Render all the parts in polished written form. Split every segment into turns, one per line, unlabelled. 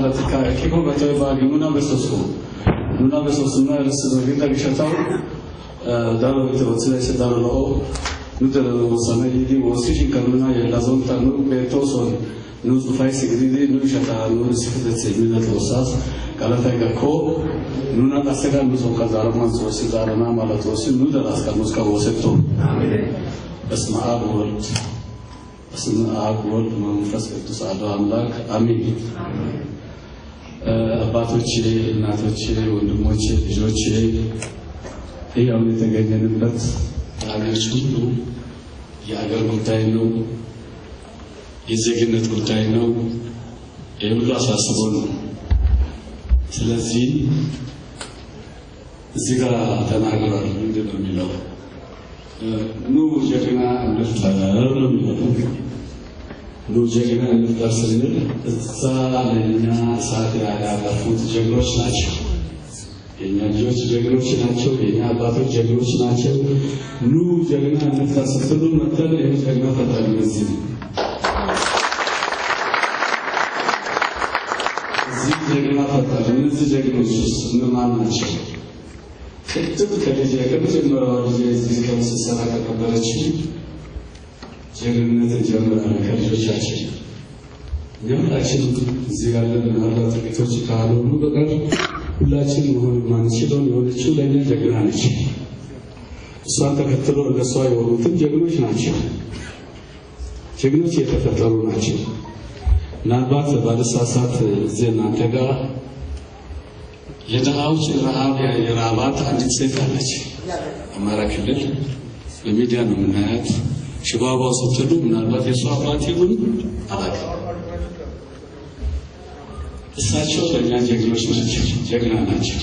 malatika kiko bato ba nuna besosko resto vita gishataw dalo to tsile se dalo lo nutelo samedi di wosishin kanuna ya lazon tanu beto so nuz fai sigidi nu shata nu sifat semina tosas kalata gako nuna asega nuzo kazara manzo sidara na malato si nu dalas kamuska woseto amen اسم آب ورد منفس ቅዱስ አሐዱ አምላክ አሜን። አባቶቼ፣ እናቶቼ፣ ወንድሞቼ፣ ልጆቼ ይሄው የተገኘንበት ሀገሮች ሁሉ የአገር ጉዳይ ነው፣ የዜግነት ጉዳይ ነው። ይሄ ሁሉ አሳስቦ ነው። ስለዚህ እዚህ ጋር ተናግሯል። ምንድን ነው የሚለው? ኑ ጀግና እንፍጠር ነው የሚለው። ኑ ጀግና እንፍጠር ስንል እዛ ለእኛ እሳት ያዳረፉት ጀግኖች ናቸው። የእኛ ልጆች ጀግኖች ናቸው። የእኛ አባቶች ጀግኖች ናቸው። ኑ ጀግና እንፍጠር ስትሉ መተን ይህ ጀግና ፈጠር እዚህ ጀግና ፈጠር። እነዚህ ጀግኖች ውስጥ እነማን ናቸው? ቅድም ከመጀመሪያው ልጅ እዚህ ከምስሰራ ከነበረች ጀግንነትን ጀምራለን ከልጆቻችን። ሁላችን እዚህ ያለን ምናልባት ጥቂቶች ካልሆኑ በቀር ሁላችን መሆን ማንችለውን የሆነችው ለእኛ ጀግና ነች። እሷን ተከትሎ እነሷ የሆኑትም ጀግኖች ናቸው። ጀግኖች የተፈጠሩ ናቸው። ምናልባት ባለሳሳት እዚህ እናንተ ጋር የድሃዎች ረሃብ የራባት አንዲት ሴት አለች። አማራ ክልል በሚዲያ ነው የምናያት። ሽባባው ስትሉ ምናልባት የሷ አባት ይሁን አላውቅም። እሳቸው ለእኛ ጀግኖች ናቸው፣ ጀግና ናቸው።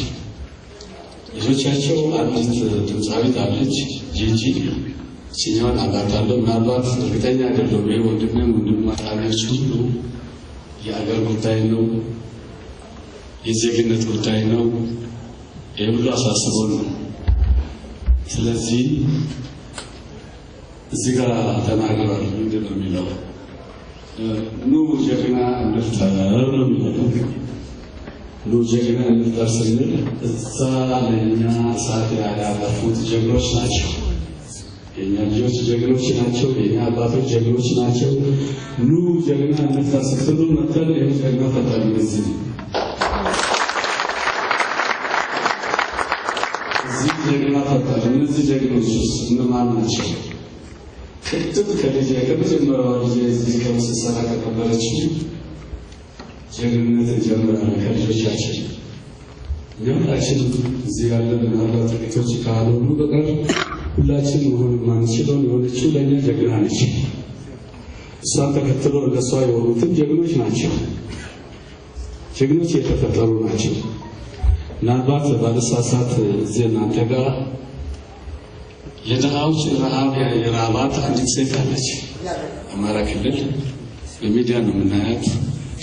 ልጆቻቸው አንዲት ድምፃዊት አለች ጂጂ፣ ሲኛውን አላታለሁ። ምናልባት እርግጠኛ አይደለሁም። ይሄ ወንድማጣሪዎች ሁሉ የአገር ጉዳይ ነው፣ የዜግነት ጉዳይ ነው። ይሄ ሁሉ አሳስቦ ነው። ስለዚህ እዚህ ጋር ተናግሯል። ምንድን ነው የሚለው? ኑ ጀግና እንፍጠር ነው የሚለው። ኑ ጀግና እንፍጠር ስንል እዛ ለእኛ እሳት ያዳረፉት ጀግኖች ናቸው። የእኛ ልጆች ጀግኖች ናቸው። የእኛ አባቶች ጀግኖች ናቸው። ኑ ጀግና እንፍጠር ስትሉ መተን ይህ ጀግና ፈጠር እዚህ ጀግና ፈጠር። እነዚህ ጀግኖች ውስጥ እነማን ናቸው? ቅድም ከመጀመሪያው ልጅ እዚህ ከምስሰራ ከነበረች ጀግንነትን ጀምራለን ከልጆቻችን። ሁላችን እዚህ ያለን ምናልባት ጥቂቶች ካልሆኑ በቀር ሁላችን መሆን ማንችለውን የሆነችው ለእኛ ጀግና ነች። እሷን ተከትሎ እነሷ የሆኑትም ጀግኖች ናቸው። ጀግኖች የተፈጠሩ ናቸው። ምናልባት ባለሳሳት እዚህ እናንተ ጋር የድሃዎች ረሃብ የራባት አንዲት ሴት አለች። አማራ ክልል በሚዲያ ነው የምናያት።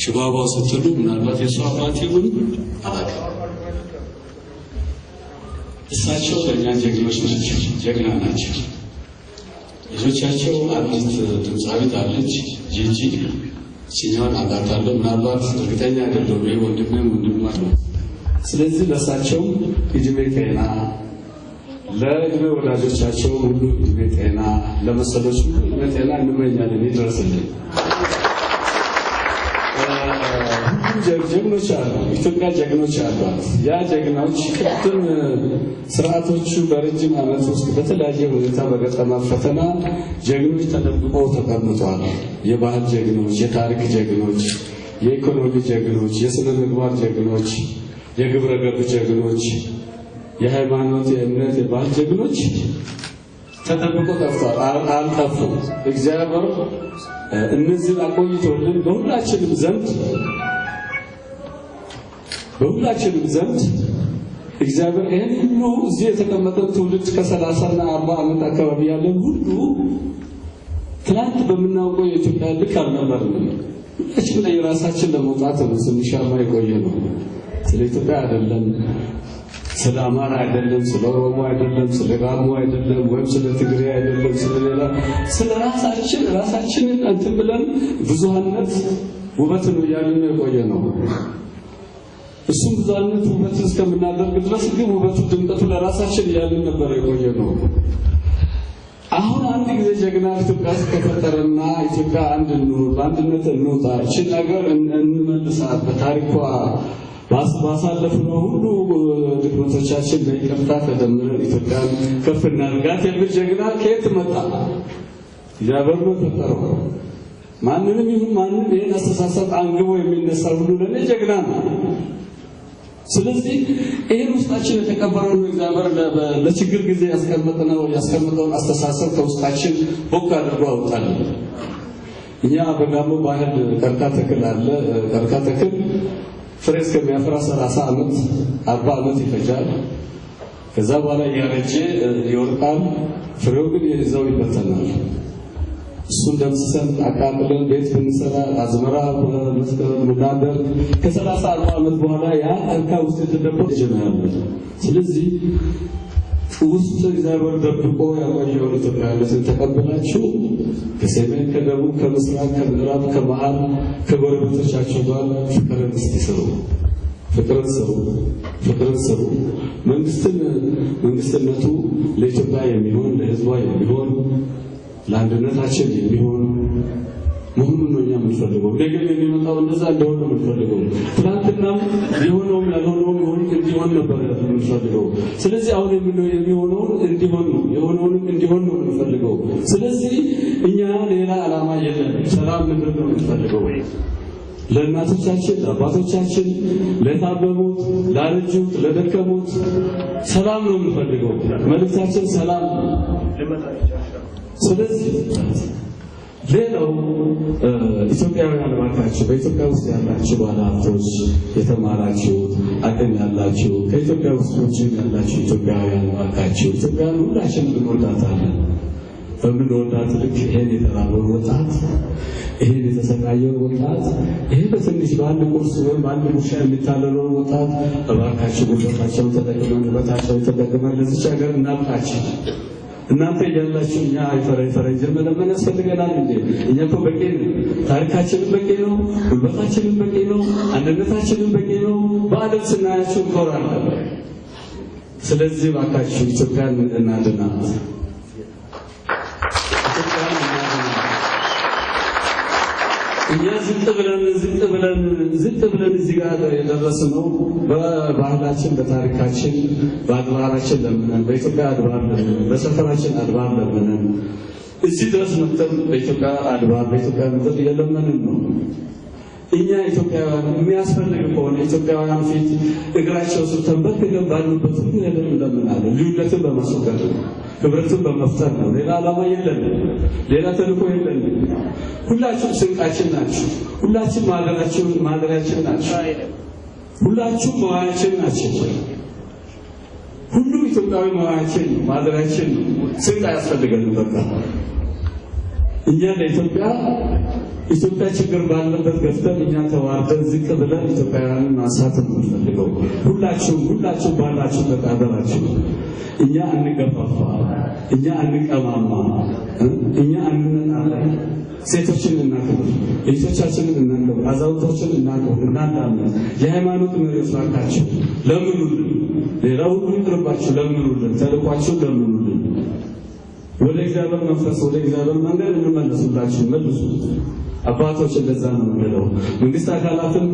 ሽባባው ስትሉ ምናልባት የሷ አባት ይሁን አላውቅም። እሳቸው ለእኛ ጀግኖች ናቸው፣ ጀግና ናቸው። ልጆቻቸው አንዲት ድምፃዊት አለች ጂጂ፣ ሲኛውን አላታለሁ። ምናልባት እርግጠኛ አይደለሁም። ይሄ ወንድማት ነው። ስለዚህ ለእሳቸው እድሜ ጤና፣ ለእድሜ ወዳጆቻቸው ሁሉ እድሜ ጤና፣ ለመሰሎች ሁሉ እድሜ ጤና እንመኛለን። ይድረስልን። ጀግኖች አሉ። ኢትዮጵያ ጀግኖች አሏት። ያ ጀግናዎች ቅድም ስርዓቶቹ በረጅም ዓመት ውስጥ በተለያየ ሁኔታ በገጠማት ፈተና ጀግኖች ተደብቀው ተቀምጠዋል። የባህል ጀግኖች፣ የታሪክ ጀግኖች፣ የኢኮኖሚ ጀግኖች፣ የስነ ምግባር ጀግኖች፣ የግብረ ገብ ጀግኖች፣ የሃይማኖት፣ የእምነት፣ የባህል ጀግኖች ተደብቀው ጠፍተዋል። አልጠፉም። እግዚአብሔር እነዚህን አቆይቶልን በሁላችንም ዘንድ እግዚአብሔር ይህን ሁሉ እዚህ የተቀመጠ ትውልድ ከ30 እና 40 ዓመት አካባቢ ያለን ሁሉ ትናንት በምናውቀው የኢትዮጵያ ልክ አልነበርንም። ሁላችን ላይ የራሳችን ለመውጣት ነው ስንሻማ የቆየ ነው። ስለ ኢትዮጵያ አይደለም፣ ስለ አማራ አይደለም፣ ስለ ኦሮሞ አይደለም፣ ስለ ጋሞ አይደለም፣ ወይም ስለ ትግሬ አይደለም፣ ስለሌላ ስለ ራሳችንን እንትን ብለን ብዙሃነት ውበት ነው ያልን የቆየ ነው። እሱም ብዙነት ውበት እስከምናደርግ ድረስ ግን ውበቱ ድምቀቱ ለራሳችን ያለን ነበር የቆየነው። አሁን አንድ ጊዜ ጀግና ኢትዮጵያ ከተፈጠረና ኢትዮጵያ አንድ ነው በአንድነት እንውጣ እቺ ነገር እንመልሳት በታሪኳ ባሳለፍነው ሁሉ ድክመቶቻችን በይቅርታ ተደምረን ኢትዮጵያን ከፍ እናድርጋት የሚል ጀግና ከየት መጣ? እግዚአብሔር ነው ፈጠረው። ማንንም ይሁን ማንም ይሄን አስተሳሰብ አንግቦ የሚነሳ ሁሉ ለኔ ጀግና ነው። ስለዚህ ይሄን ውስጣችን የተቀበረው እግዚአብሔር ለችግር ጊዜ ያስቀመጠውን አስተሳሰብ ከውስጣችን ቦክ አድርጎ አውጣልን። እኛ በጋሞ ባህል ቀርካ ተክል አለ። ቀርካ ተክል ፍሬ እስከሚያፈራ 30 ዓመት 40 ዓመት ይፈጃል። ከዛ በኋላ ያረጀ ይወርቃል። ፍሬው ግን ይዘው ይበተናል። እሱን ደምስሰን አቃጥለን ቤት ብንሰራ አዝመራ ምናደር ከ30-40 ዓመት በኋላ ያ ቀርካ ውስጥ የተደበቀ ጀመረ። ስለዚህ ውስጥ እግዚአብሔር ደብቆ ያቆየውን ኢትዮጵያዊነትን ተቀበላችሁ ከሰሜን ከደቡብ ከምስራቅ ከምዕራብ ከመሃል ከጎረቤቶቻችሁ ጋር ፍቅርን እስኪሰሩ ፍቅርን ሰሩ። መንግስትነቱ ለኢትዮጵያ የሚሆን ለሕዝቧ የሚሆን ለአንድነታችን የሚሆን መሆኑን ነው እኛ የምንፈልገው። ነገር የሚመጣው እንደዛ እንደሆነ ነው የምንፈልገው። ትናንትና የሆነውም ያልሆነውም እንዲሆን ነበር የምንፈልገው። ስለዚህ አሁን የሚሆነውን እንዲሆን ነው የሆነውንም እንዲሆን ነው የምንፈልገው። ስለዚህ እኛ ሌላ ዓላማ የለም። ሰላም ምንድን ነው የምንፈልገው? ለእናቶቻችን ለአባቶቻችን ለታመሙት ላረጁት ለደከሙት ሰላም ነው የምንፈልገው። መልእክታችን ሰላም ነው። ስለዚህ ሌላው ኢትዮጵያውያን ባካችሁ በኢትዮጵያ ውስጥ ያላችሁ ባለሀብቶች የተማራችሁ አቅም ያላችሁ ከኢትዮጵያ ውስጥ ውጭ ያላችሁ ኢትዮጵያውያን ባካችሁ ኢትዮጵያን ሁላችንም እንወዳታለን። በምንወዳት ልክ ይሄን የተራበው ወጣት ይሄን የተሰቃየው ወጣት ይሄ በትንሽ በአንድ ቁርስ ወይም በአንድ ጉርሻ የሚታለለው ወጣት እባካችሁ ጉልበታቸውን ተጠቅመን ውበታቸውን ተጠቅመን ለዚች ሀገር እናብቃችሁ። እናንተ እያላችሁ እኛ ፈረንጅ መለመን ያስፈልገናል እንዴ? እኛ እኮ በቂ ነው። ታሪካችንም በቂ ነው። ጉልበታችንም በቂ ነው። አንድነታችንም በቂ ነው። በዓለም ስናያችሁ እንኮራለን። ስለዚህ እባካችሁ ኢትዮጵያን እናድናት። እኛ ዝቅ ብለን እዚህ ጋር የደረስነው በባህላችን በታሪካችን በአድባራችን ለምነን በኢትዮጵያ አድባር ለምነን በሰፈራችን አድባር ለምነን እዚህ ድረስ መጥተን በኢትዮጵያ አድባር በኢትዮጵያ ምድር እየለመንን ነው። እኛ ኢትዮጵያውያን የሚያስፈልግ ከሆነ ኢትዮጵያውያን ፊት እግራቸው ስር ተንበርክከን ባሉበት ሁሉ ሄደን እንለምናለን። ልዩነትን በማስወገድ ነው። ህብረትን በመፍጠር ነው። ሌላ ዓላማ የለንም። ሌላ ተልእኮ የለንም። ሁላችሁም ስንቃችን ናችሁ። ሁላችሁም ማደሪያችን ናችሁ። ሁላችሁም መዋያችን ናችሁ። ሁሉም ኢትዮጵያዊ መዋያችን ነው፣ ማደሪያችን ነው። ስንቅ አያስፈልገንም። በቃ እኛ ለኢትዮጵያ ችግር ባለበት ገፍተን እኛ ተዋርደን ዝቅ ብለን ኢትዮጵያውያንን ማንሳት የምንፈልገው ሁላችሁም ባላችሁበት አደራችሁ። እኛ እንገፋፋ፣ እኛ እንቀማማ፣ እኛ እንነጣለን። ሴቶችን እናክብር፣ ልጆቻችንን እናክብር፣ አዛውንቶችን እናክብር፣ እናዳምጥ። የሃይማኖት መሪዎች ናችሁ፣ ለምኑልን። ሌላ ሁሉ ይቅርባችሁ፣ ለምኑልን። ተልኳችሁ ለምኑልን። ወደ እግዚአብሔር መንፈስ ወደ እግዚአብሔር መንገድ እንመለሱላችሁ። መልሱ አባቶች፣ እንደዛ ነው የምንለው። መንግስት አካላትም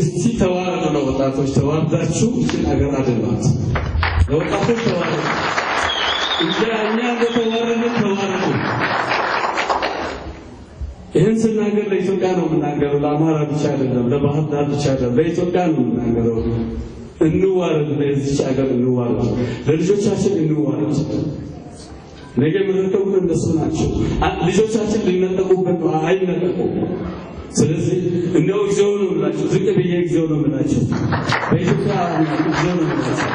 እስቲ ተዋረዱ። ለወጣቶች ተዋርዳችሁ እቺን ሀገር አድኗት። ለወጣቶች ተዋረዱ። እኛ እንደተዋረድን ተዋረዱ። ይህን ስናገር ለኢትዮጵያ ነው የምናገረው። ለአማራ ብቻ አይደለም፣ ለባህር ዳር ብቻ አይደለም፣ ለኢትዮጵያ ነው የምናገረው። እንዋረድ፣ ለዚች ሀገር እንዋረድ፣ ለልጆቻችን እንዋረድ። ነገ የምንረከቡን እነሱ ናቸው። ልጆቻችን ሊነጠቁበት ነው፣ አይነጠቁም። ስለዚህ እንደው እግዚኦ ነው የምላቸው፣ ዝቅ ብዬ እግዚኦ ነው የምላቸው፣ በኢትዮጵያ እግዚኦ ነው የምላቸው።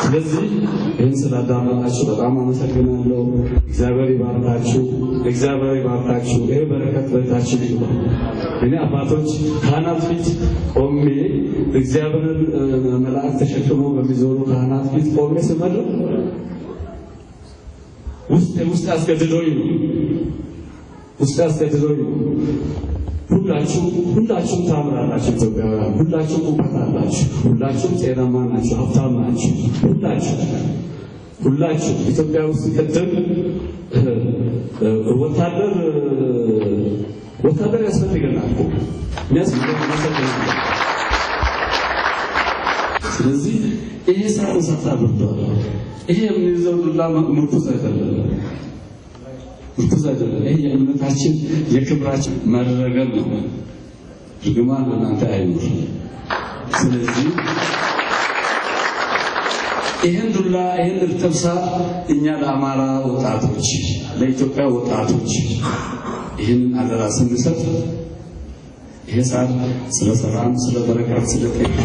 ስለዚህ ይህን ስላዳመጣችሁ በጣም አመሰግናለሁ። እግዚአብሔር ይባርካችሁ፣ እግዚአብሔር ይባርካችሁ። ይህ በረከት በታችን ይሁን። እኔ አባቶች ካህናት ፊት ቆሜ እግዚአብሔርን መልአክ ተሸክሞ በሚዞሩ ካህናት ፊት ቆሜ ስመርቅ ውስጥ አስገድዶኝ ነው። ሁላችሁም ታምራላችሁ ኢትዮጵያውያን ሁላችሁም እውቀት አላችሁ ሁላችሁም ጤናማ ናችሁ ሀብታም ናችሁ ሁላችሁ ኢትዮጵያ ውስጥ ቅድም ወታደር ያስፈልገናል ስለዚህ ይሄ ሳይንስ አብርቷል ይሄ የምንይዘው ዱላ ምርኩዝ አይደለም ይሄ የእምነታችን የክብራችን ማድረገር ነው ድግማን ለእናንተ አይኑር ስለዚህ ይሄን ዱላ ይሄን እርጥብሳ እኛ ለአማራ ወጣቶች ለኢትዮጵያ ወጣቶች ይሄን አደራ ስንሰጥ ይሄ ሳር ስለ ሰላም ስለ በረከት ስለ ጤና